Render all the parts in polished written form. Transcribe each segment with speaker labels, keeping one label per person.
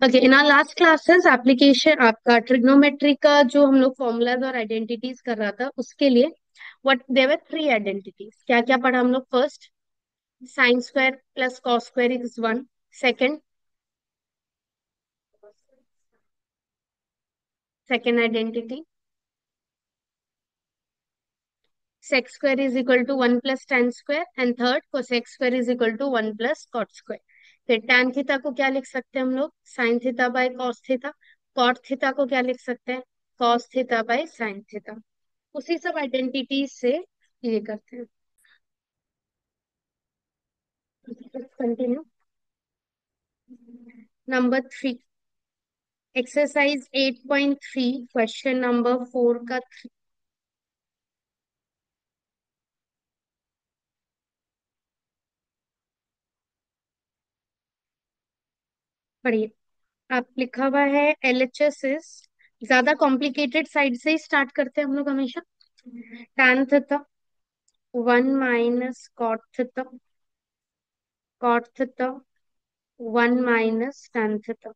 Speaker 1: Okay, in our last classes application आपका trigonometry का जो हम लोग फॉर्मूलाज और आइडेंटिटीज कर रहा था उसके लिए व्हाट देवर थ्री आइडेंटिटीज। क्या क्या पढ़ा हम लोग? First, sine square plus cos square is one. Second, second identity, sec square is equal to one plus tan square. And third, cosec square is equal to one plus cot square. फिर tan theta को क्या लिख सकते हैं हम लोग? Sine theta by cos theta. Cot theta को क्या लिख सकते हैं? Cos theta by sine theta. उसी सब आइडेंटिटीज से ये करते हैं। Continue. Number three, exercise 8.3, question number four का पढ़िए। आप लिखा हुआ है LHS इज, ज्यादा कॉम्प्लिकेटेड साइड से ही स्टार्ट करते हैं हम लोग हमेशा। tan theta one minus cot theta one minus tan theta.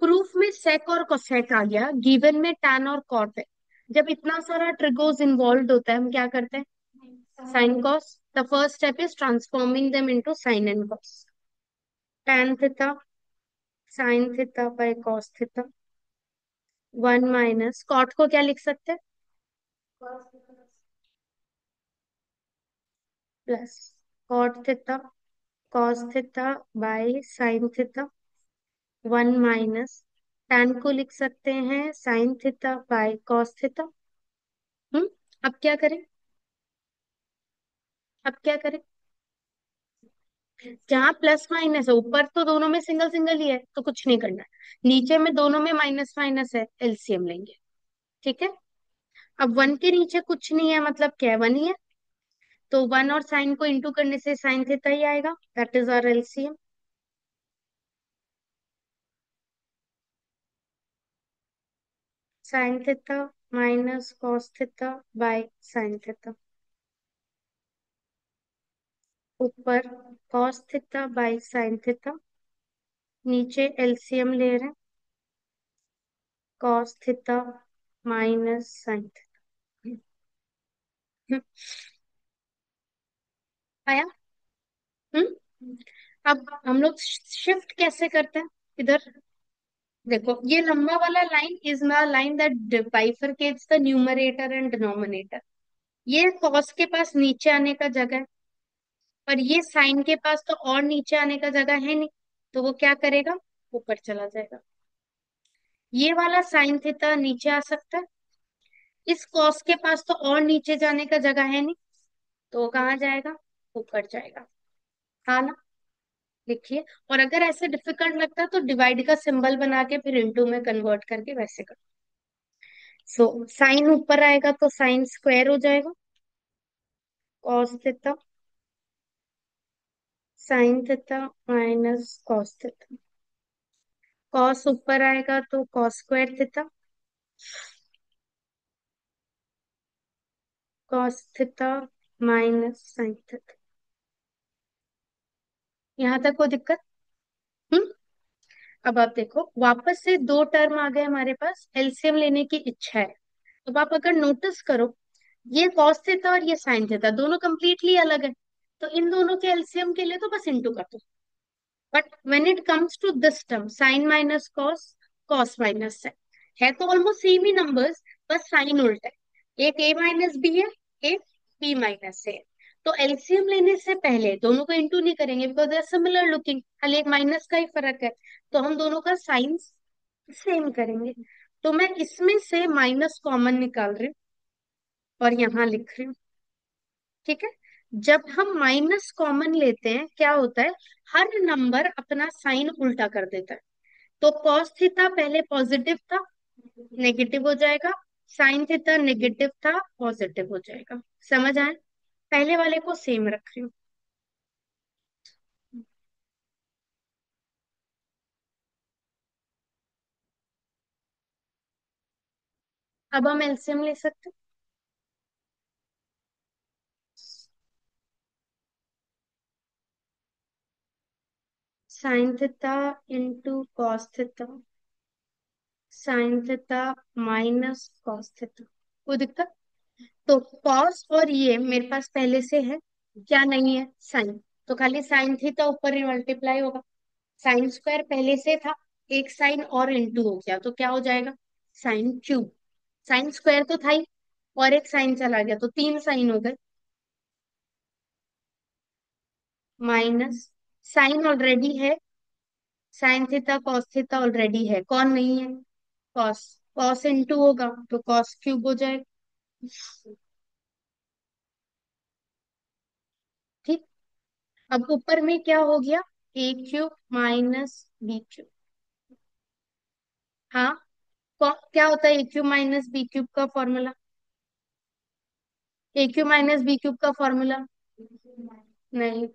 Speaker 1: Proof में सेक और कोसेक आ गया, गिवन में tan और कॉट है। जब इतना सारा ट्रिगोस इन्वॉल्व होता है हम क्या करते हैं? Sine cos. The first step is transforming them into sine and cos. tan theta sine theta by cos theta one minus cot को क्या लिख सकते हैं? Plus cot theta cos theta by sine theta one minus tan को लिख सकते हैं sine theta by cos theta. Hmm. अब क्या करें? अब क्या करें? जहां प्लस माइनस है ऊपर तो दोनों में सिंगल सिंगल ही है तो कुछ नहीं करना है। नीचे में दोनों में माइनस माइनस है, एलसीएम लेंगे। ठीक है। अब वन के नीचे कुछ नहीं है मतलब क्या है? वन ही है। तो वन और साइन को इंटू करने से साइन थीटा ही आएगा, that is our LCM. Sine theta minus cos theta by sine theta. ऊपर cos theta by sine theta, नीचे एलसीएम ले रहे हैं cos theta minus sine theta. आया? हम्म। अब हम लोग शिफ्ट कैसे करते हैं इधर? देखो, ये लंबा वाला line is the line that bifurcates the numerator and denominator. ये कॉस के पास नीचे आने का जगह है, पर ये साइन के पास तो और नीचे आने का जगह है नहीं। तो वो क्या करेगा? ऊपर चला जाएगा। ये वाला साइन थीटा नीचे आ सकता है, इस कॉस के पास तो और नीचे जाने का जगह है नहीं। तो वो कहाँ जाएगा? ऊपर जाएगा। हाँ ना? लिखिए। और अगर ऐसे डिफिकल्ट लगता है तो डिवाइड का सिंबल बना के फिर इनटू में कन्वर्ट करके वैसे कर। सो साइन ऊपर आएगा तो साइन स्क्वायर हो जाएगा cos theta sine theta minus cos theta. Cos ऊपर आएगा तो cos square theta cos theta minus sine theta. यहाँ तक कोई दिक्कत? हम्म। अब आप देखो, वापस से दो टर्म आ गए हमारे पास, एलसीएम लेने की इच्छा है। अब आप अगर नोटिस करो, ये कॉस थीटा और ये साइन थीटा दोनों कंप्लीटली अलग है। तो इन दोनों के एलसीएम के लिए तो बस इंटू कर दो। But when it comes to this term sine minus cos, cos minus है तो ऑलमोस्ट सेम ही नंबर्स, बस साइन उल्टा है। एक ए माइनस बी है, एक बी माइनस है। तो एलसीएम लेने से पहले दोनों को इंटू नहीं करेंगे because they are similar looking, खाली एक माइनस का ही फर्क है। तो हम दोनों का साइन सेम करेंगे। तो मैं इसमें से माइनस कॉमन निकाल रही हूँ और यहाँ लिख रही हूँ। ठीक है। जब हम माइनस कॉमन लेते हैं क्या होता है? हर नंबर अपना साइन उल्टा कर देता है। तो कॉस थीटा पहले पॉजिटिव था, नेगेटिव हो जाएगा। साइन थीटा नेगेटिव था, पॉजिटिव हो जाएगा। समझ आए? पहले वाले को सेम रख रही हूँ। अब हम एलसीएम ले सकते sign theta into cos theta, sine theta minus cos theta. कोई दिक्कत? तो कॉस और ये मेरे पास पहले से है, क्या नहीं है? साइन। तो खाली साइन थीटा ऊपर ही मल्टीप्लाई होगा। साइन स्क्वायर पहले से था, एक साइन और इंटू हो गया तो क्या हो जाएगा? Sine cube. साइन स्क्वायर तो था ही, और एक साइन चला गया तो तीन साइन हो गए। माइनस साइन ऑलरेडी है, sine theta cos theta already है, कौन नहीं है? कॉस। कॉस इंटू होगा तो कॉस क्यूब हो जाएगा। ठीक। अब ऊपर में क्या हो गया? A cube minus b cube. हाँ। क्या होता है a cube minus b cube का formula? A cube minus b cube का फॉर्मूला? नहीं।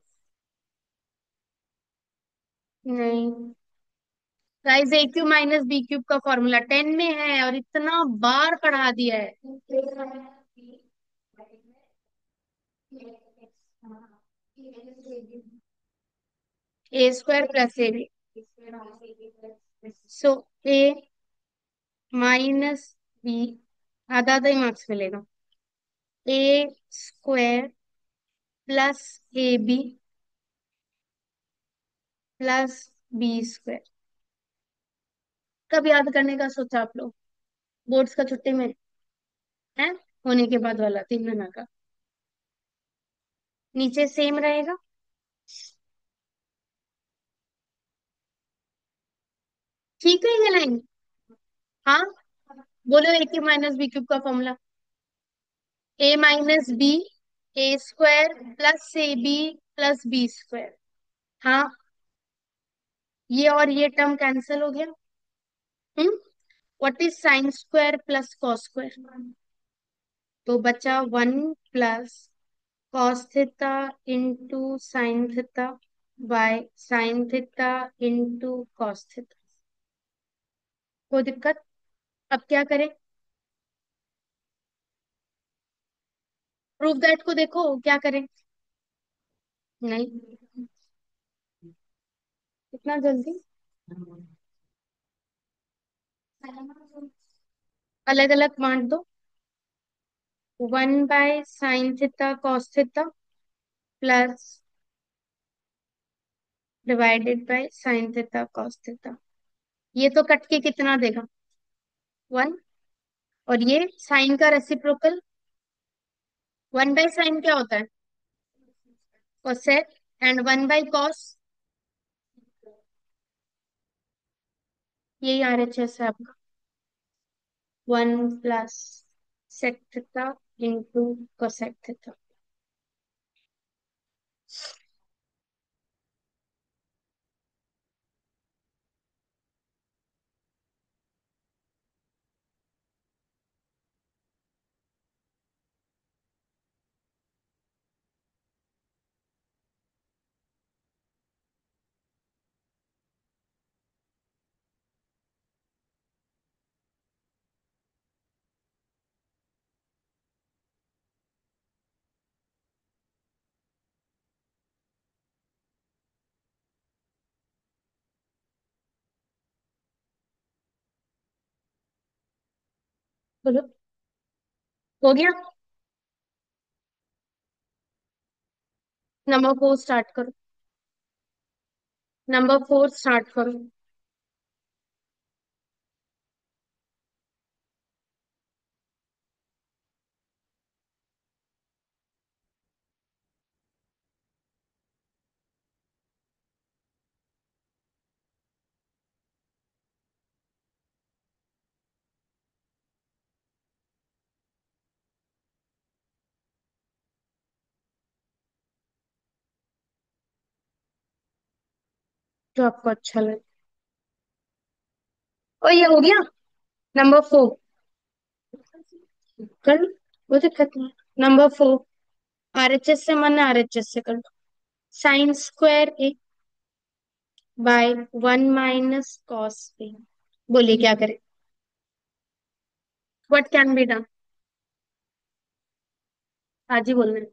Speaker 1: नहीं guys, a cube minus b cube का फॉर्मूला 10 में है और इतना बार पढ़ा दिया है। A square plus a b. So a minus b, आधा आधा ही मार्क्स मिलेगा। A square plus a b plus B square. कब याद करने का सोचा आप लोग? बोर्ड्स का छुट्टी में है, होने के बाद वाला 3 महीना का। नीचे सेम रहेगा। ठीक है ये लाइन। हाँ, बोलो a cube minus b cube का formula. A minus B, A square plus a b plus B square. हाँ, ये और ये टर्म कैंसिल हो गया। Hmm. What is sine square plus cos square? तो बचा 1 plus cos theta into sine theta by sine theta into cos theta. कोई दिक्कत? अब क्या करें? प्रूफ दैट को देखो क्या करें। नहीं, इतना जल्दी? अलग अलग बांट दो। 1/sin theta cos theta plus divided by sine theta cos theta. ये तो कट के कितना देगा? 1। और ये साइन का रेसिप्रोकल 1/sin क्या होता है? कोसेक। एंड 1/cos, यही RHS है आपका। 1 plus sec theta into cosec theta. बोलो। हो गया? नंबर 4 स्टार्ट करो। नंबर 4 स्टार्ट करो। जो आपको अच्छा लगे। और ये हो गया। नंबर 4 कर लो, वो दिक्कत नहीं। नंबर 4, RHS से मन है RHS से कर लो। Sine square A by 1 - cos a. बोलिए क्या करें? What can be done? आज ही बोलना है।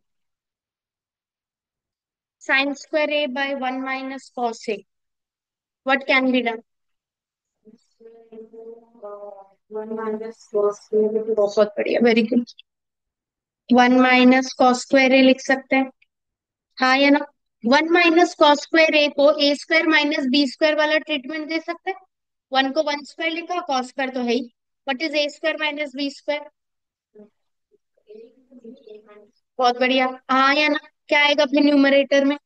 Speaker 1: Sine square A by 1 - cos a. What can be done? बहुत बढ़िया, very good. One minus cos square a लिख सकते हैं, हाँ या ना? One minus cos square a को a square minus B square वाला ट्रीटमेंट दे सकते हैं। वन को वन स्क्वायर लिखा, कॉस स्क्वायर तो है ही। What is a square minus B square? बहुत बढ़िया, हाँ या ना? क्या आएगा फिर न्यूमरेटर में?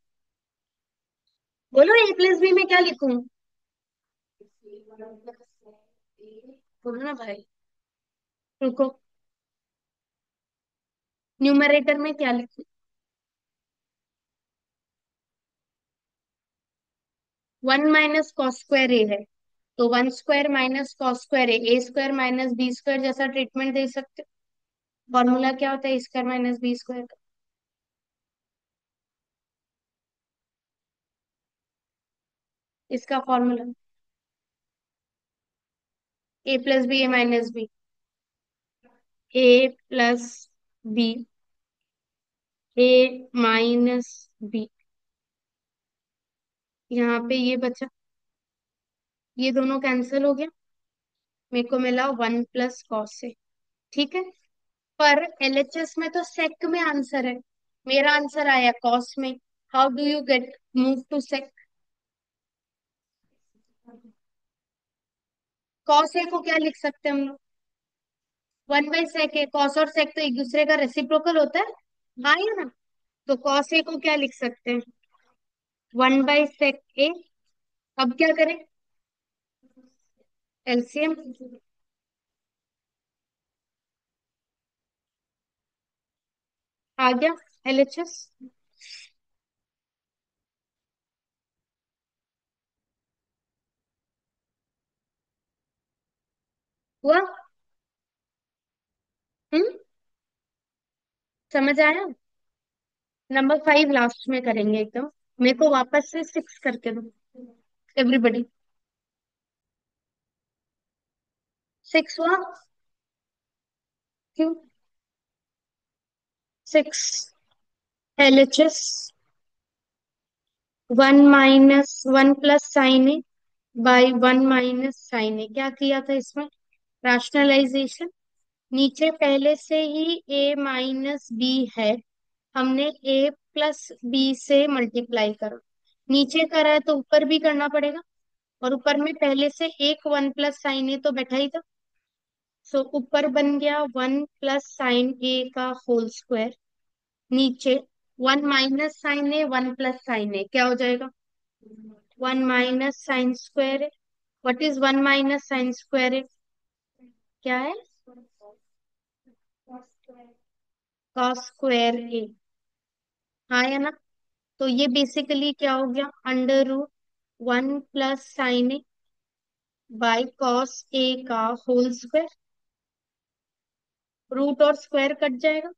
Speaker 1: बोलो, ए प्लस बी में क्या लिखूं? बोलो ना भाई। रुको, न्यूमरेटर में क्या लिखूं? One minus cos square a है, तो one square minus cos square ए स्क्वायर माइनस बी स्क्वायर जैसा ट्रीटमेंट दे सकते हो। फॉर्मूला क्या होता है a square minus B square का? इसका formula a plus B A minus B. A plus B A minus b. यहाँ पे ये बचा, ये दोनों कैंसिल हो गया, मेरे को मिला वन प्लस कॉस से। ठीक है, पर एलएचएस में तो सेक में आंसर है, मेरा आंसर आया कॉस में। How do you get move to sec? Cos a को क्या लिख सकते हैं हम लोग? वन बाई सेक है, कॉस और सेक तो एक दूसरे का रेसिप्रोकल होता है, हाँ या ना? तो कॉस ए को क्या लिख सकते हैं? वन बाई सेक ए। अब क्या करें? एलसीएम आ गया, एलएचएस हुआ। हम्म, समझ आया? नंबर फाइव लास्ट में करेंगे एकदम। मेरे को वापस से सिक्स करके दो, एवरीबडी। सिक्स हुआ? क्यों? Six, LHS one minus one plus sine a by one minus sine a. क्या किया था इसमें? रैशनलाइजेशन। नीचे पहले से ही ए माइनस बी है, हमने ए प्लस बी से मल्टीप्लाई करा। नीचे करा है तो ऊपर भी करना पड़ेगा, और ऊपर में पहले से एक वन प्लस साइन ए तो बैठा ही था। सो ऊपर बन गया वन प्लस साइन ए का होल स्क्वायर, नीचे one minus sine a one plus sine a, क्या हो जाएगा? One minus sine square A. What is one minus sine square a? क्या है? कॉस स्क्वायर ए, हाँ या ना? तो ये बेसिकली क्या हो गया? Under root one plus sine a by cos a का होल स्क्वायर। रूट और स्क्वायर कट जाएगा।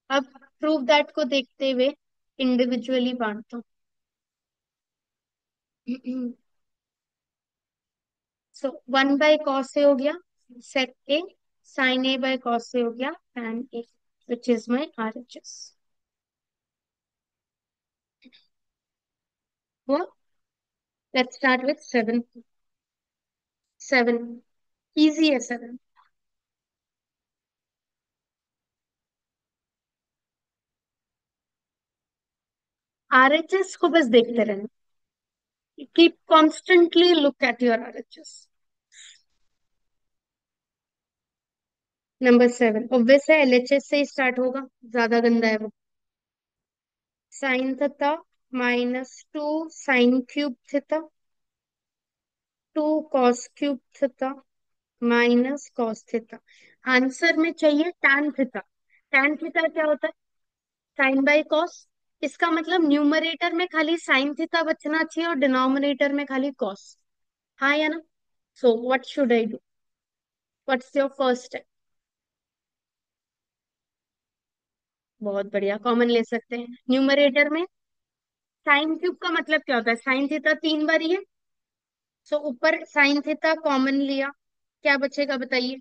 Speaker 1: अब प्रूव दैट को देखते हुए इंडिविजुअली बांटता हूँ। सो वन बाय कॉस से हो गया sec A, sine A by cos से हो गया tan A, which is my R H S. हुआ? Let's start with seven. Seven easy है सेवन। आर एच एस को बस देखते रहना, keep constantly look at your R H S. Number seven obvious है, एलएचएस से ही स्टार्ट होगा, ज्यादा गंदा है वो। Sine theta minus two sine cube theta, two cos cube theta minus cos theta. Answer में चाहिए tan थीटा। tan थीटा क्या होता है? Sine by cos. इसका मतलब न्यूमरेटर में खाली साइन थीटा बचना चाहिए और डिनोमिनेटर में खाली कॉस, हाँ या ना? So what should I do? What's your first step? बहुत बढ़िया, कॉमन ले सकते हैं न्यूमरेटर में। साइन क्यूब का मतलब क्या होता है? साइन थीटा तीन बार ही है, सो ऊपर साइन थीटा कॉमन लिया, क्या बचेगा बताइए?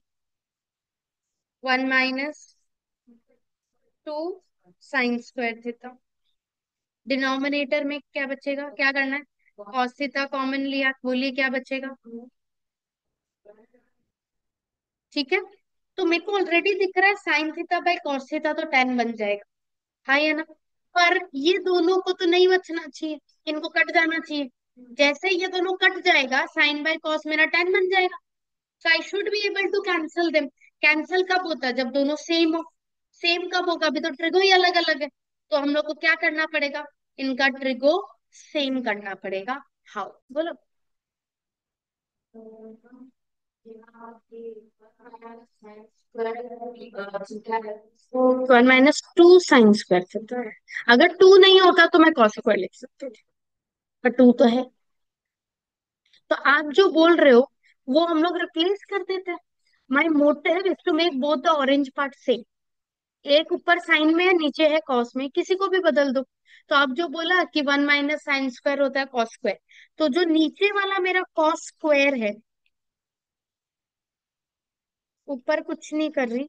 Speaker 1: One minus two sine square theta. Denominator में क्या बचेगा, क्या करना है? कॉस थीटा कॉमन लिया, बोलिए क्या बचेगा? ठीक है। तो मेरे को ऑलरेडी दिख रहा है sign theta by cos theta तो टेन बन जाएगा। हाँ या ना? पर ये दोनों को तो नहीं बचना चाहिए, इनको कट जाना चाहिए। जैसे ही ये दोनों कट जाएगा, साइन बाय कॉस मेरा टेन बन जाएगा। So I should be able to cancel them. Cancel कब होता है? जब दोनों सेम हो। सेम कब होगा? अभी तो ट्रिगो ही अलग अलग है। तो हम लोग को क्या करना पड़ेगा? इनका ट्रिगो सेम करना पड़ेगा। हाउ, बोलो। One minus two sine square theta है। अगर टू नहीं होता तो मैं कॉस स्क्वायर लिख सकती थी, पर टू तो है। तो आप जो बोल रहे हो वो हम लोग रिप्लेस कर देते हैं। My motive is to make both the orange part same. एक ऊपर साइन में है, नीचे है कॉस में, किसी को भी बदल दो। तो आप जो बोला कि वन माइनस साइन स्क्वायर होता है कॉस स्क्वायर, तो जो नीचे वाला मेरा कॉस स्क्वायर है, ऊपर कुछ नहीं कर रही।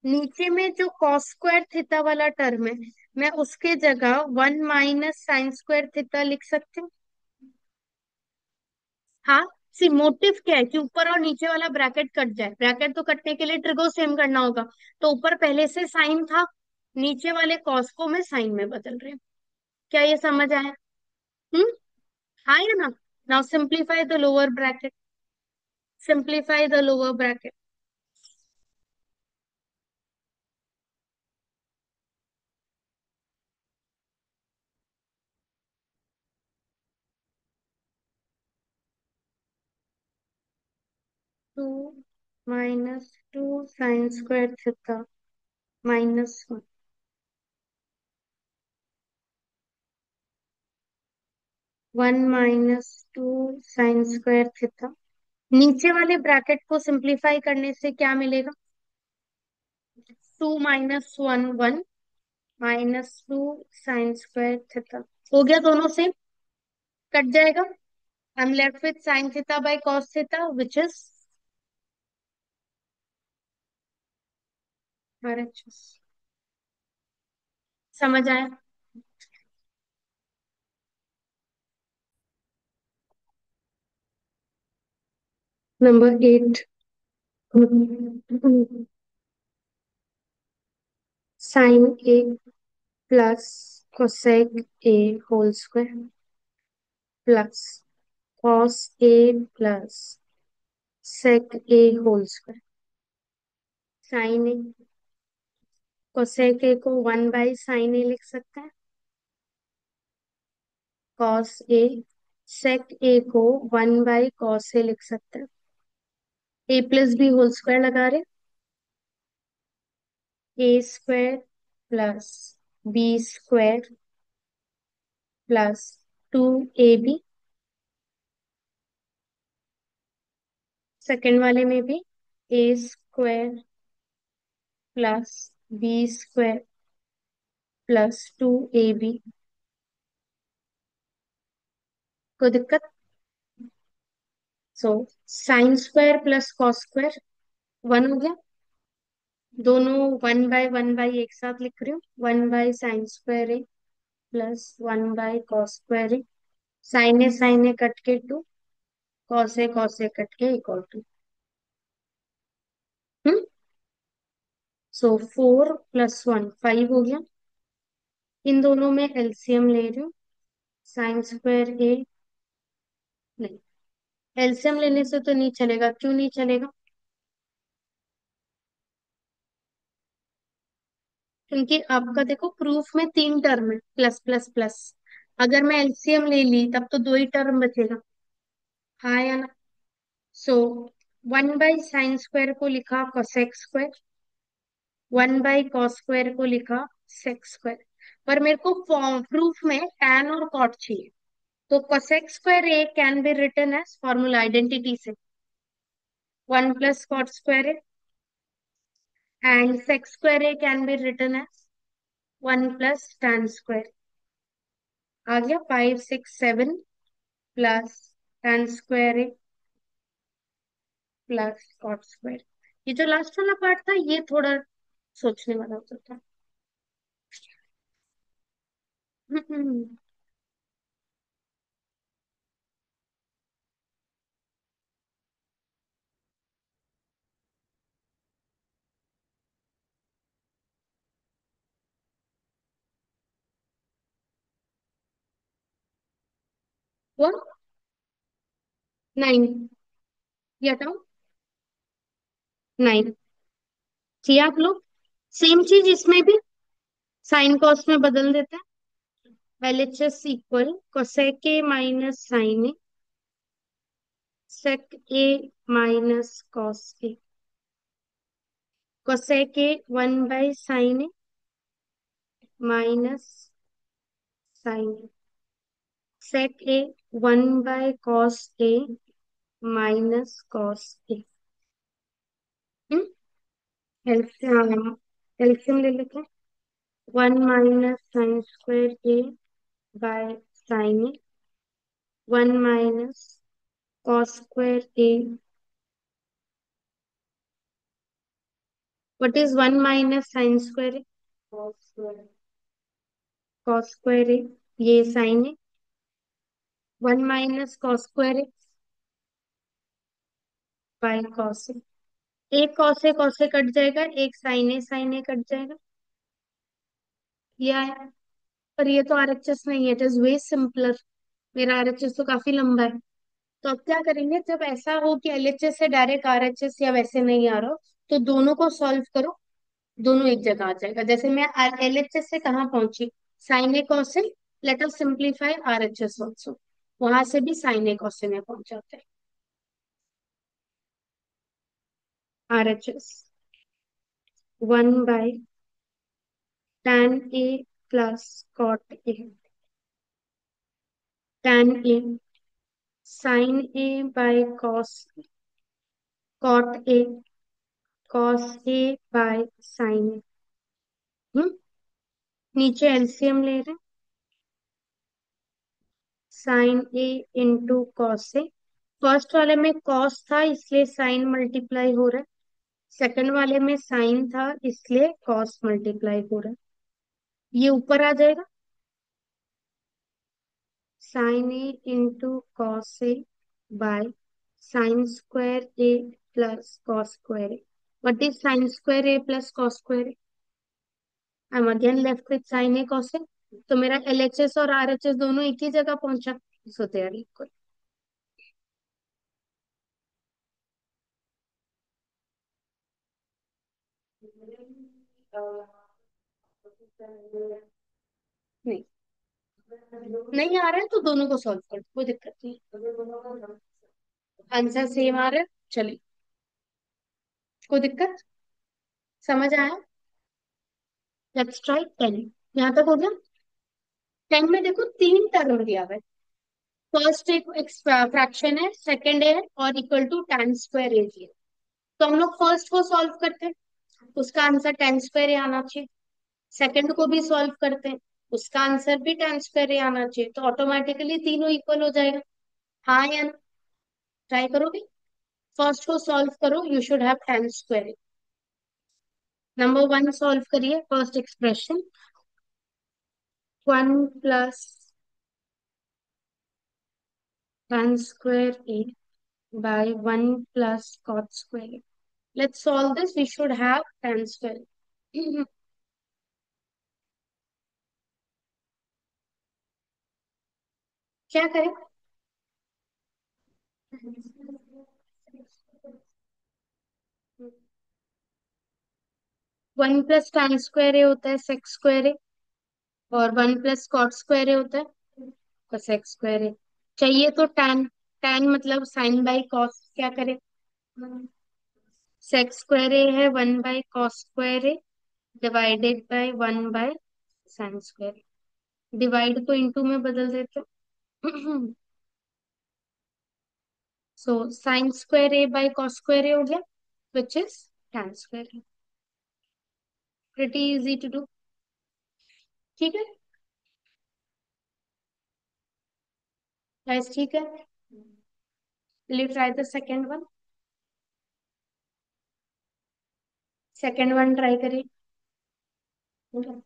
Speaker 1: नीचे में जो कॉस स्क्वायर थीटा वाला टर्म है, मैं उसके जगह one minus sine square theta लिख सकती हूँ। हाँ। सी मोटिव क्या है कि ऊपर और नीचे वाला ब्रैकेट कट जाए। ब्रैकेट तो कटने के लिए ट्रिगो सेम करना होगा। तो ऊपर पहले से साइन था, नीचे वाले कॉस को मैं साइन में बदल रही हूँ। क्या ये समझ आया? हम्म। हाँ या ना? Now simplify the lower bracket. Simplify the lower bracket. Two minus two sine square theta minus one minus two sine square theta. नीचे वाले ब्रैकेट को सिंप्लीफाई करने से क्या मिलेगा? Two minus one one minus two sine square theta. हो गया, दोनों से कट जाएगा। I am left with sine theta by cos theta which is RHS। समझ आया? Number 8, sine A plus cosec A whole square plus cos A plus sec A whole square. Sine A, cosec A को one by sine ए लिख सकते हैं, cos A. Sec ए को one by cos ए लिख सकते हैं। A plus B whole square लगा रहे, A square plus B square plus two A B. Second वाले में भी A square plus B square plus two A B. कोई दिक्कत? So sine square plus cos square one हो गया। दोनों वन बाई एक साथ लिख रही हूँ, one by sine square A plus one by cos square A. Sine A cut के टू, कॉस ए कट के equal to. Hmm. So four plus one five हो गया। इन दोनों में एलसीएम ले रही हूँ। साइन स्क्वायर ए, नहीं, एलसीएम लेने से तो नहीं चलेगा। क्यों नहीं चलेगा? क्योंकि आपका देखो प्रूफ में तीन टर्म है, प्लस प्लस प्लस। अगर मैं एलसीएम ले ली तब तो दो ही टर्म बचेगा। हाँ या ना? So one by sine square को लिखा cosec square, one by cos square को लिखा सेक स्क्वायर। पर मेरे को प्रूफ में टैन और कॉट चाहिए। तो cosec square A can be written as formula identity से one plus cot square A, and sec square A can be written as one plus tan square. आ गया 5 6 7 plus tan square A plus cot square. ये जो last वाला part था ये थोड़ा सोचने वाला होता था। हम्म। वो 9, ये हटाओ। 9 किया आप लोग? सेम चीज इसमें भी साइन कॉस में बदल देते हैं। LHS equal cosec A minus sine A, sec A minus cos A, cosec A sine A minus sine A, sec A cos A minus cos A. LCM, LCM ले लेते हैं। 1 - sin² A by sine A, 1 - cos² A. What is 1 - sin²? cos² A, ये sine है। 1 - cos² A by cos A. एक cos A cut जाएगा, एक sign A cut जाएगा। यह है। पर ये तो आरएचएस नहीं है, इट इज वे सिंपलर। मेरा आरएचएस तो काफी लंबा है। तो अब क्या करेंगे, जब ऐसा हो कि एलएचएस से डायरेक्ट आरएचएस या वैसे नहीं आ रहा हो, तो दोनों को सॉल्व करो। दोनों एक जगह आ जाएगा। जैसे मैं एलएचएस से कहाँ पहुंची, sine A cosine. Let us simplify RHS also. वहां से भी साइन ए कॉसिन में पहुंच जाते हैं। RHS 1/tan A plus cot A, tan A sine A by cot A, cos A by sine A. नीचे एलसीएम ले रहे हैं। Sine A into cos A. First वाले में कॉस था इसलिए साइन मल्टीप्लाई हो रहा है। सेकंड वाले में साइन था इसलिए कॉस मल्टीप्लाई हो रहा है। ये ऊपर आ जाएगा। Sine A into cos A by sine square A plus cos square A. What is sine square A plus cos square A? I am again left with sine A cos A. तो मेरा LHS और RHS दोनों एक ही जगह पहुंचा। सो they are equal. नहीं, नहीं आ रहा है तो दोनों को सॉल्व कर दो, कोई दिक्कत नहीं। आंसर सेम आ रहा है, चलिए। कोई दिक्कत? समझ आया? Let's try 10। यहाँ तक हो गया। 10 में देखो तीन टर्म दिया हुआ है। फर्स्ट एक फ्रैक्शन है, सेकंड है और equal to tan square a है। तो हम लोग फर्स्ट को सॉल्व करते हैं, उसका आंसर tan स्क्वायर ए आना चाहिए। सेकंड को भी सॉल्व करते हैं, उसका आंसर भी tan स्क्वायर ए आना चाहिए। तो ऑटोमेटिकली तीनों इक्वल हो जाएगा। हाँ या ना? ट्राई करोगे? फर्स्ट को सॉल्व करो, you should have tan square. Number 1 solve करिए, first expression. 1 + tan square a by 1 + cot square a. Let's solve this. We should have tan square. क्या करें? 1 + tan square a होता है sec square a, और 1 + cot square a होता है cosec square a। चाहिए तो tan। tan मतलब sin बाई cos, क्या करें? sec square a है 1/cos square a divided by 1/sin square। Divide को इंटू में बदल देते हैं। So sine square A by cos square A हो गया, which is tan square A. Pretty easy to do. ठीक है गाइस, ठीक है। Will you try the second one? Second one try करिए। Hmm.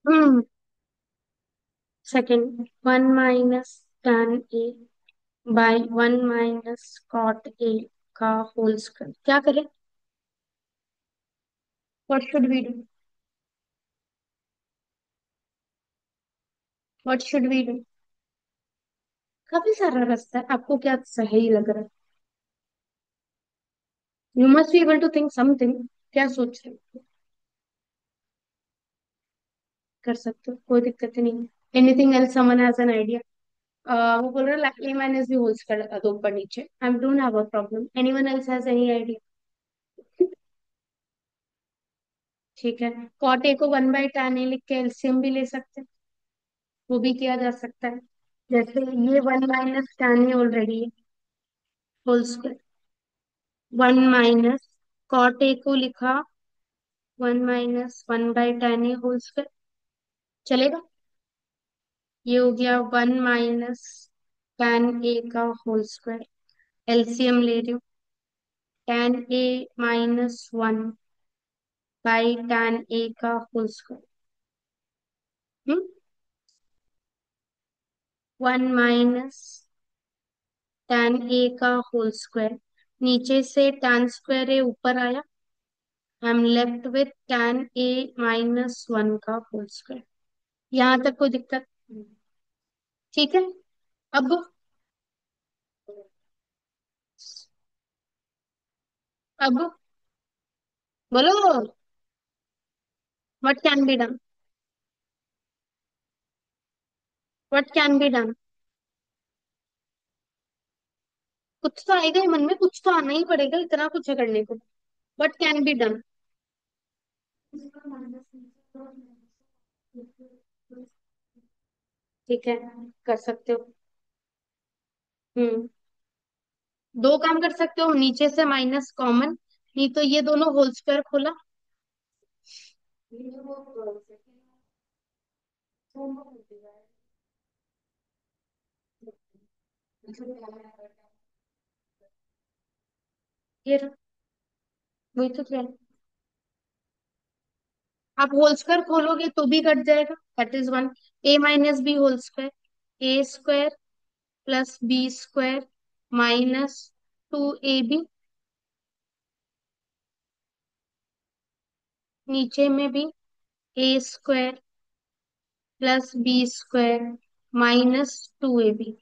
Speaker 1: Hmm. Second, one minus tan A by one minus cot A का whole square, क्या करें? What should we do? What should we do? काफी सारा रास्ता है, आपको क्या सही लग रहा है? You must be able to think something. क्या सोच रहे हो? कर सकते हो, कोई दिक्कत नहीं है। Anything else someone has an idea? वो बोल रहा है A minus B whole square लगा दो ऊपर नीचे। I don't have a problem, anyone else has any idea? ठीक है। कॉट ए को वन बाई tan ए लिख के एलसीएम भी ले सकते हैं, वो भी किया जा सकता है। जैसे ये one minus tan A already है, whole square. One minus cot A को लिखा one minus one by tan A whole square, चलेगा? ये हो गया वन माइनस tan ए का होल स्क्वायर। एलसीएम ले रही हूँ। tan A minus one by tan ए का होल स्क्वायर। हम्म। वन माइनस tan ए का होल स्क्वायर, नीचे से tan स्क्वायर ए ऊपर आया। आई am left with tan A minus one का होल स्क्वायर। यहाँ तक कोई दिक्कत? ठीक है। अब अब बोलो, what can be done? What can be done? कुछ तो आएगा ही मन में, कुछ तो आना ही पड़ेगा, इतना कुछ है करने को। What can be done? ठीक है, कर सकते हो। हम्म। दो काम कर सकते हो, नीचे से माइनस कॉमन, नहीं तो ये दोनों होल स्क्वायर खोला। ये रहा, वही तो क्या है। आप होल स्क्वायर खोलोगे तो भी कट जाएगा, that is one. A minus B whole square, A square plus B square minus two A B. नीचे में भी A square plus B square minus two A B.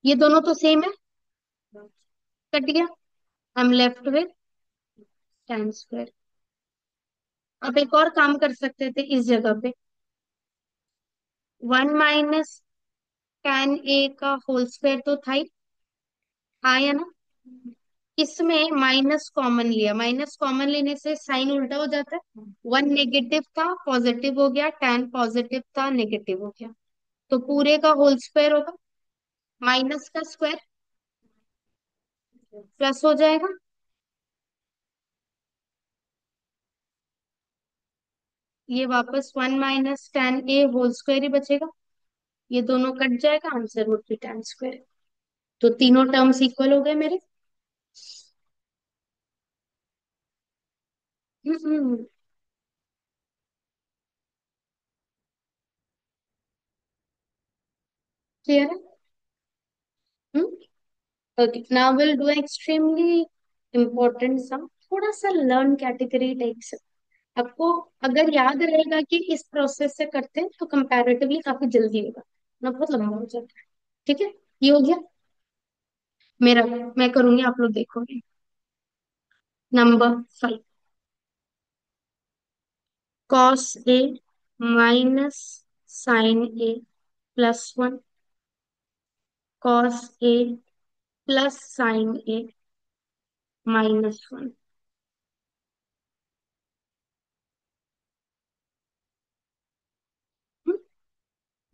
Speaker 1: ये दोनों तो सेम है, कट गया। I am left with tan square. अब एक और काम कर सकते थे इस जगह पे, वन माइनस tan ए का होल स्क्वायर तो था ही, आया ना? इसमें माइनस कॉमन लिया, माइनस कॉमन लेने से साइन उल्टा हो जाता है। वन नेगेटिव था पॉजिटिव हो गया, tan पॉजिटिव था नेगेटिव हो गया, तो पूरे का होल स्क्वायर होगा, माइनस का स्क्वायर प्लस हो जाएगा। ये वापस one minus tan A whole square ही बचेगा, ये दोनों कट जाएगा, answer would be tan square. तो तीनों टर्म्स इक्वल हो गए मेरे। क्लियर है? Okay, now will do extremely important sum, थोड़ा सा लर्न कैटेगरी टाइप से। आपको अगर याद रहेगा कि इस प्रोसेस से करते हैं तो कंपैरेटिवली काफी जल्दी होगा, ना बहुत लंबा हो जाता है। ठीक है, ये हो गया मेरा। मैं करूंगी, आप लोग देखोगे। Number 5, cos A minus sine A plus one, cos A plus sine A -1।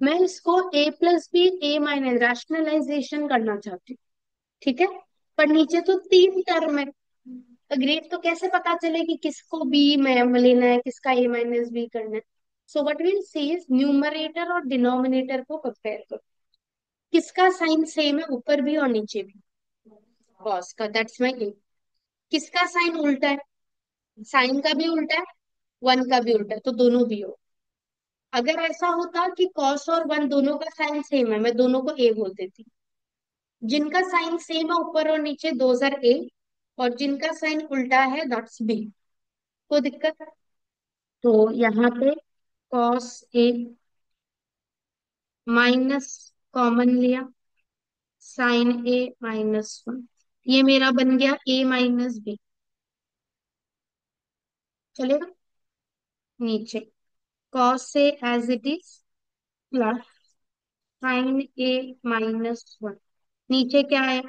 Speaker 1: मैं इसको ए प्लस बी ए माइनस रैशनलाइजेशन करना चाहती हूँ। ठीक है। पर नीचे तो तीन टर्म है। ग्रेड तो कैसे पता चले कि किसको बी में लेना है, किसका ए माइनस बी करना है। So what will see is numerator और डिनोमिनेटर को कंपेयर करो। किसका साइन सेम है ऊपर भी और नीचे भी? कॉस का, दैट्स माय ए। किसका साइन उल्टा है? साइन का भी उल्टा है, वन का भी उल्टा है, तो दोनों भी हो। अगर ऐसा होता कि कॉस और वन दोनों का साइन सेम है, मैं दोनों को ए बोल देती। जिनका साइन सेम है ऊपर और नीचे, दोज आर ए। और जिनका साइन उल्टा है, दैट्स बी। कोई दिक्कत है? तो यहाँ पे कॉस ए माइनस कॉमन लिया, साइन ए -1। ये मेरा बन गया ए माइनस बी। चलेगा? नीचे cos A as it is plus sine A -1। नीचे क्या है?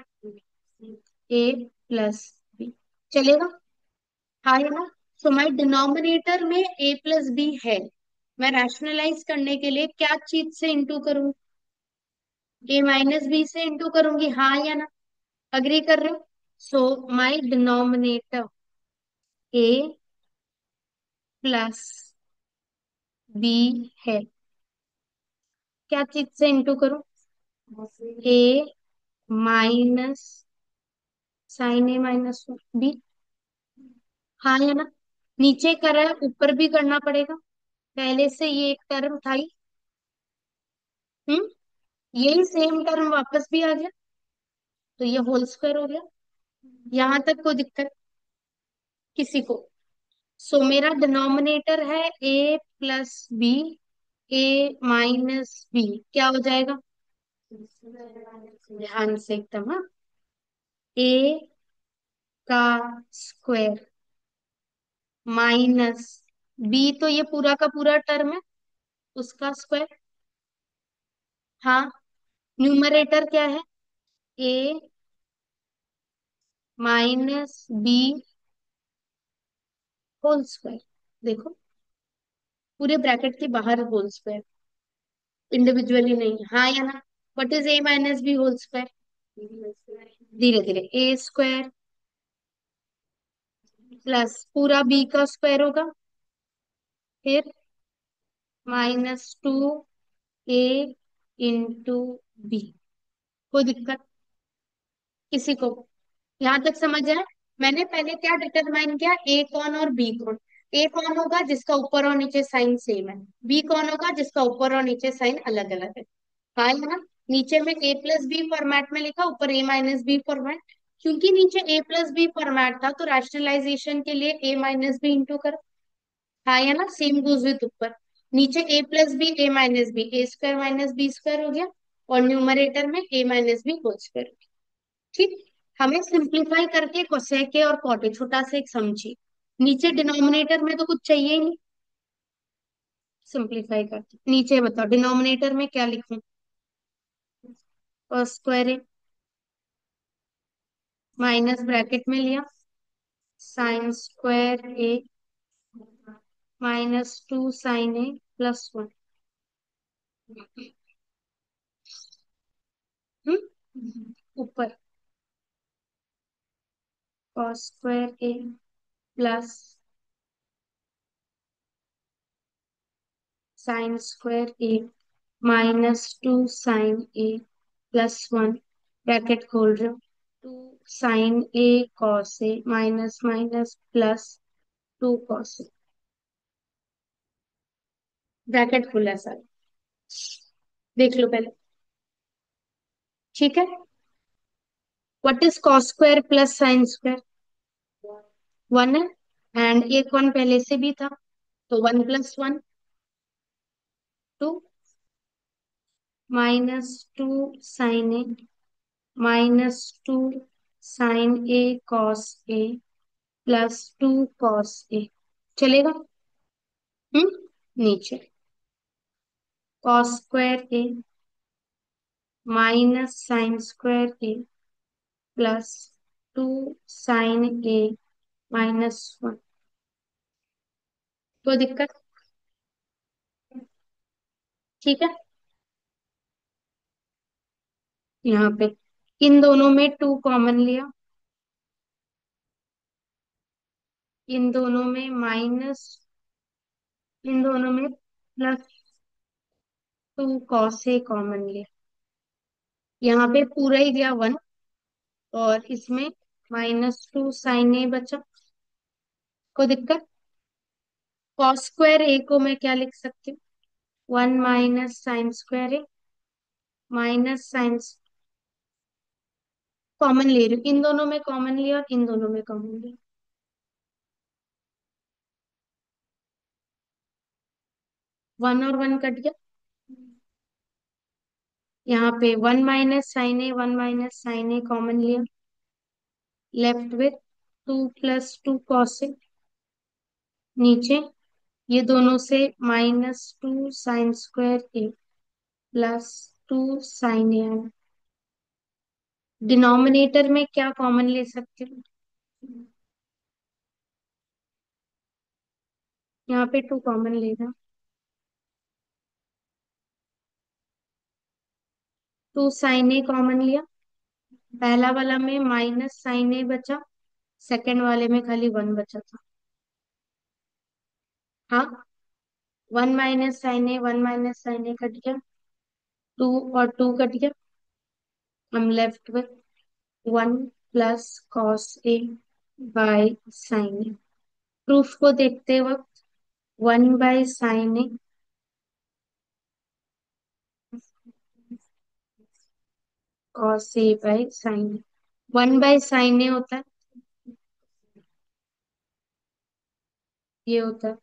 Speaker 1: A plus B. चलेगा? हाँ है ना? सो माई डिनोमिनेटर में ए प्लस बी है। मैं रैशनलाइज करने के लिए क्या चीज से इंटू करूँ? ए माइनस बी से इंटू करूंगी, हाँ या ना? अग्री कर रहे हो? सो माई डिनोमिनेटर ए प्लस बी है। क्या चीज से इंटू करूं? ए माइनस साइन ए -1 बी। हाँ या ना? नीचे करा है, ऊपर भी करना पड़ेगा। पहले से ये एक टर्म था ही। हम्म। यही सेम टर्म वापस भी आ गया, तो ये होल स्क्वायर हो गया। यहां तक कोई दिक्कत किसी को? सो मेरा डिनोमिनेटर है A plus B, A minus B. क्या हो जाएगा? ध्यान से एकदम, हाँ। ए का स्क्वायर माइनस बी, तो ये पूरा का पूरा टर्म है, उसका स्क्वायर। हाँ। न्यूमरेटर क्या है? ए -बी होल स्क्वायर। देखो, पूरे ब्रैकेट के बाहर होल स्क्वायर, इंडिविजुअली नहीं। हाँ या ना? What is A minus B whole square? धीरे धीरे, ए स्क्वायर प्लस पूरा बी का स्क्वायर होगा, फिर -2 ए इंटू बी। कोई दिक्कत किसी को? यहाँ तक समझ आए? मैंने पहले क्या डिटरमाइन किया? ए कौन और बी कौन। ए कौन होगा? जिसका ऊपर और नीचे साइन सेम है। बी कौन होगा? जिसका ऊपर और नीचे साइन अलग अलग है। हाँ है ना? नीचे में ए प्लस बी फॉर्मेट में लिखा, ऊपर ए माइनस बी फॉर्मेट। क्योंकि नीचे ए प्लस बी फॉर्मेट था, तो रैशनलाइजेशन के लिए ए माइनस बी इंटू कर। हाँ या ना? सेम गोज विद ऊपर। नीचे ए प्लस बी ए माइनस बी, ए स्क्वायर माइनस बी स्क्वायर हो गया। और न्यूमरेटर में ए माइनस बी होल स्क्वायर। ठीक। हमें सिंप्लीफाई करके कोसेके और कॉटे छोटा से एक समझिए। नीचे डिनोमिनेटर में तो कुछ चाहिए ही नहीं। सिंप्लीफाई करके नीचे बताओ डिनोमिनेटर में क्या लिखूं? और स्क्वायर ए माइनस ब्रैकेट में लिया, sign square A -2 sine A +1। ऊपर cos square A plus sign square A -2 sine A +1, bracket खोल रहे हो। 2 sine A cos A minus minus plus 2 cos A, bracket खुला है सर। देख लो पहले। ठीक है। What is cos square plus sine square? 1 है। एंड एक 1 पहले से भी था, तो 1 + 1 2 -2 sine A -2 sine A cos A +2 cos A. चलेगा? हम्म। नीचे cos square A minus sine square A plus two sign A -1। कोई दिक्कत? ठीक है। यहाँ पे इन दोनों में टू कॉमन लिया, इन दोनों में माइनस, इन दोनों में प्लस टू कॉस ए कॉमन लिया। यहाँ पे पूरा ही दिया 1, और इसमें -2 साइन ए बचा। कोई दिक्कत? कॉस स्क्वायर ए को मैं क्या लिख सकती हूँ? 1 minus sine square A minus sign. Common ले रही हूँ, इन दोनों में कॉमन लिया और इन दोनों में कॉमन लिया। 1 और 1 कट गया। यहाँ पे 1 minus sine A 1 minus sine A common लिया, left with 2 plus two cos A. नीचे ये दोनों से -2 sine square A plus 2 sine A. Denominator में क्या कॉमन ले सकती हूँ? यहाँ पे 2 कॉमन लेना। 2 साइन ए कॉमन लिया, पहला वाला में माइनस साइन ए बचा, सेकंड वाले में खाली 1 बचा था। हाँ, 1 minus sine A 1 minus sine A cut गया, 2 और 2 कट गया। हम left with 1 plus cos A by sine A. Proof को देखते वक्त 1 by sine A cos A by sine A. 1 by sine A होता है, ये होता है,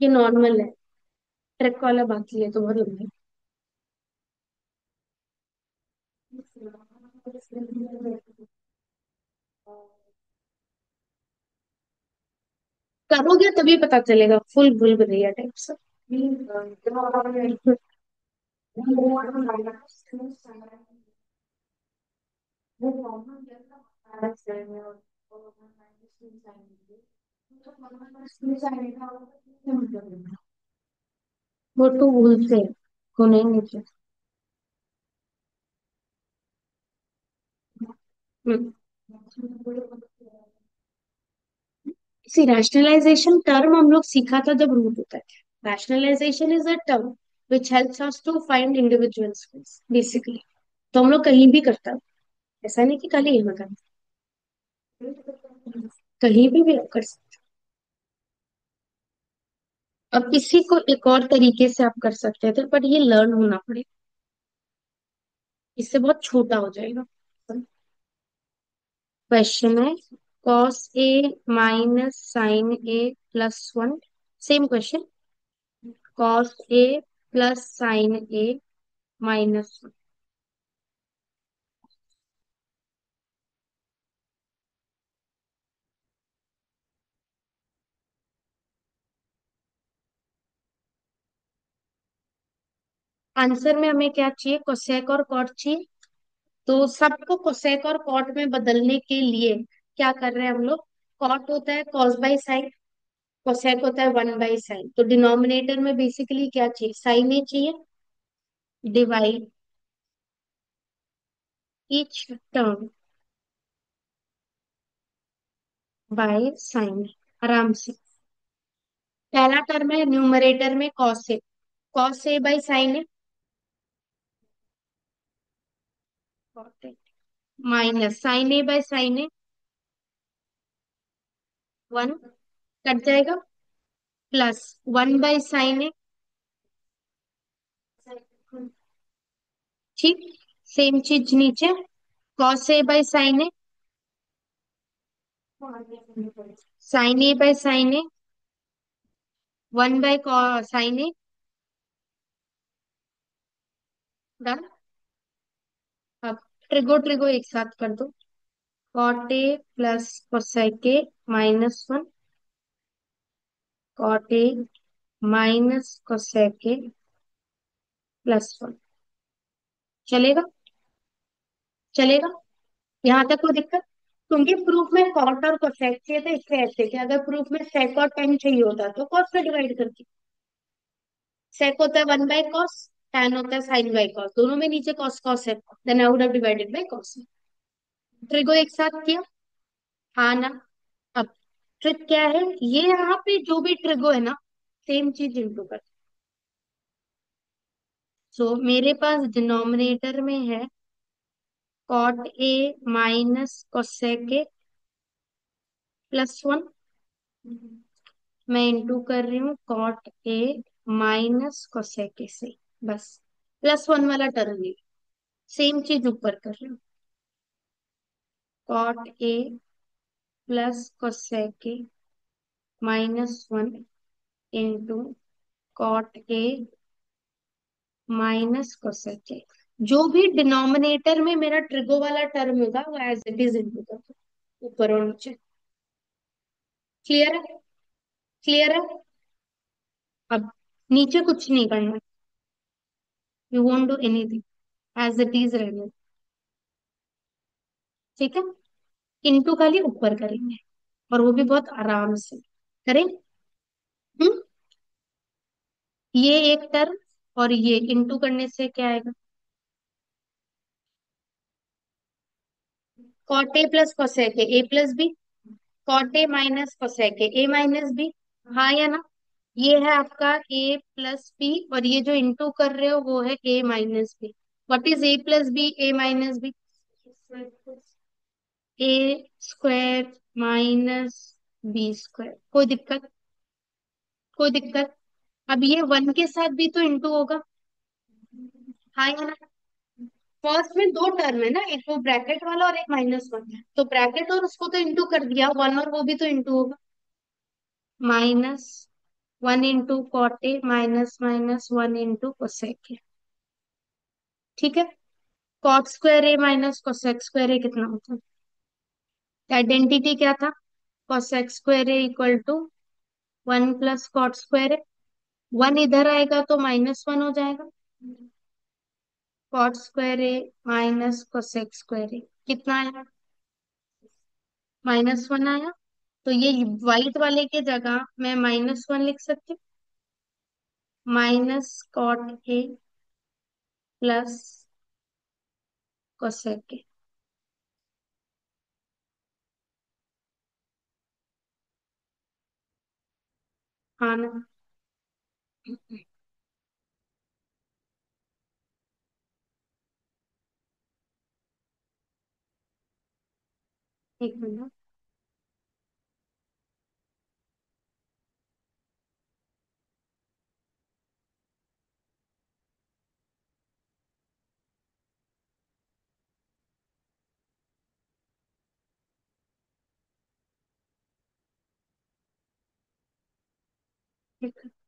Speaker 1: ये नॉर्मल है। ट्रिक वाला बाकी है तो बहुत लंबी। करोगे तभी पता चलेगा, फुल भूल भुलैया टाइप से। वो टू भूलते हैं, को नहीं नीचे। हम्म। सी रैशनलाइजेशन टर्म हम लोग सीखा था जब रूट होता है। Rationalization is a term which helps us to find individual space basically. तो हम लोग कहीं भी करता है, ऐसा नहीं कि खाली यहाँ करता है। कहीं भी आप कर सकते हो। अब इसी को एक और तरीके से आप कर सकते थे, बट ये लर्न होना पड़ेगा, इससे बहुत छोटा हो जाएगा। क्वेश्चन है cos A minus sine A +1। Same question, cos A plus sine A -1। Answer में हमें क्या चाहिए? कोसेक और कॉट चाहिए। तो सबको कोसेक और कॉट में बदलने के लिए क्या कर रहे हैं हम लोग? कॉट होता है कॉस बाई साइन, कोसेक होता है 1/साइन। तो डिनोमिनेटर में बेसिकली क्या चाहिए? साइन ही चाहिए। Divide each term by sine, आराम से। पहला टर्म है न्यूमरेटर में cos A, cos A by sine A, minus sine A by sine A 1, cut जाएगा, प्लस 1/साइन ए। ठीक, सेम चीज नीचे, cos A by sine A, sine A by sine A sine A. Done. अब trigo trigo एक साथ कर दो, cot A plus cosec A -1, cot A minus cosec A +1। चलेगा? चलेगा? यहाँ तक कोई दिक्कत? क्योंकि प्रूफ में कॉट और कोसेक चाहिए थे, इसलिए ऐसे कि अगर प्रूफ में सेक और टेन चाहिए होता तो कॉस से डिवाइड करती। सेक होता है 1/cos, tan होता है sin/cos, दोनों में नीचे cos cos है, then I would have divided by cos। Trigo एक साथ किया, हाँ ना? अब ट्रिक क्या है, ये यहाँ पे जो भी ट्रिगो है ना, सेम चीज इंटू कर। सो मेरे पास डिनोमिनेटर में है cot a minus cosec a +1। मैं इंटू कर रही हूँ cot a minus cosec a से, बस +1 वाला टर्म नहीं, सेम चीज ऊपर कर रही हूँ। cot a plus cosec a -1 into cot a minus cosec a। जो भी डिनोमिनेटर में मेरा ट्रिगो वाला टर्म होगा वो एज इट इज इंटू कर दो, ऊपर और नीचे। क्लियर है? क्लियर है? अब नीचे कुछ नहीं करना, you won't do anything, as it is रहने दो, ठीक है? इंटू खाली ऊपर करेंगे, और वो भी बहुत आराम से करें। हम्म। ये एक टर्म, और ये इंटू करने से क्या आएगा? Cot A plus cosec A plus B, cot A minus cosec A minus B, हाँ या ना? ये है आपका ए प्लस बी, और ये जो इंटू कर रहे हो वो है A minus B. What is A plus B, A minus B? A square minus B square. कोई दिक्कत? कोई दिक्कत? अब ये वन के साथ भी तो इंटू होगा, हाँ या ना? फर्स्ट में दो टर्म है ना, एक वो ब्रैकेट वाला और एक -1 है, तो ब्रैकेट और उसको तो इंटू कर दिया, वन और वो भी तो इंटू होगा। -1 into cot A minus minus 1 into cosec A. ठीक है? Cot square A minus cosec square A कितना होता है? आइडेंटिटी क्या था? Cosec square A equal to 1 plus cot square A. 1 इधर आएगा तो -1 हो जाएगा। Cot square A minus cosec square A कितना आया? -1 आया। तो ये व्हाइट वाले के जगह मैं -1 लिख सकती हूँ, minus cot A plus cosec A. हाँ ना? एक मिनट,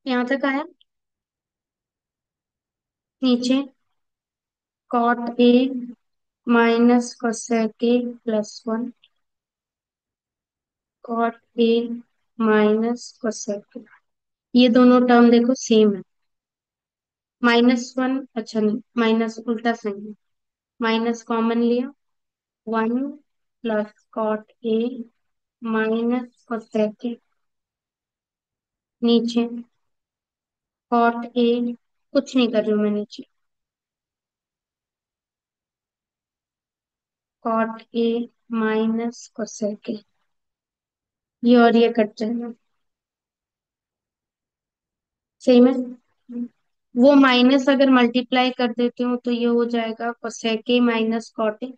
Speaker 1: यहाँ तक आया। नीचे cot A minus cosec A +1, cot A minus cosec A. ये दोनों टर्म देखो सेम है। -1, अच्छा नहीं, माइनस उल्टा साइन है, माइनस कॉमन लिया, 1 plus cot A minus cosec A. नीचे कॉट ए, कुछ नहीं कर रही हूँ मैं नीचे, cot A minus cosec A. ये और ये कट जाएगा, सेम है। वो माइनस अगर मल्टीप्लाई कर देती हूँ तो ये हो जाएगा cosec A minus cot A.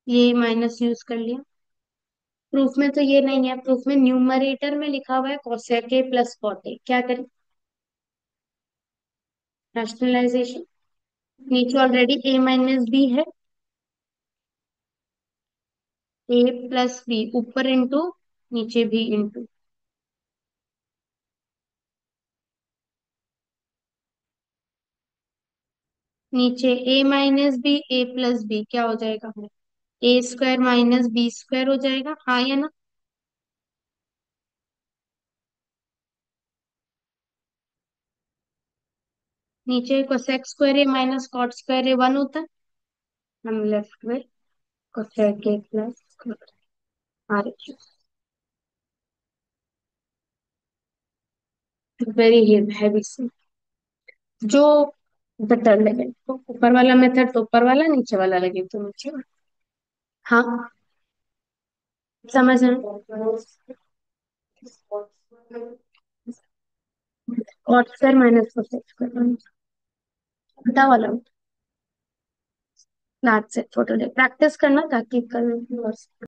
Speaker 1: ये माइनस यूज कर लिया। प्रूफ में तो ये नहीं है, प्रूफ में न्यूमरेटर में लिखा हुआ है cosec A plus cot A, क्या करें? रैशनलाइजेशन। नीचे ऑलरेडी ए माइनस बी है, ए प्लस बी ऊपर इंटू, नीचे भी इंटू। नीचे A minus B A plus B क्या हो जाएगा? A square minus B square हो जाएगा, हाँ या ना? नीचे cosec square A minus cot square A 1 होता है। हम लेफ्ट में cosec A plus are very heavy see, जो बेटर लगे तो ऊपर वाला मेथड तो ऊपर वाला, नीचे वाला लगे तो नीचे वाला। हाँ, समझ रहे cot square minus cosec square उल्टा वाला। लास्ट से फोटो प्रैक्टिस करना ताकि कल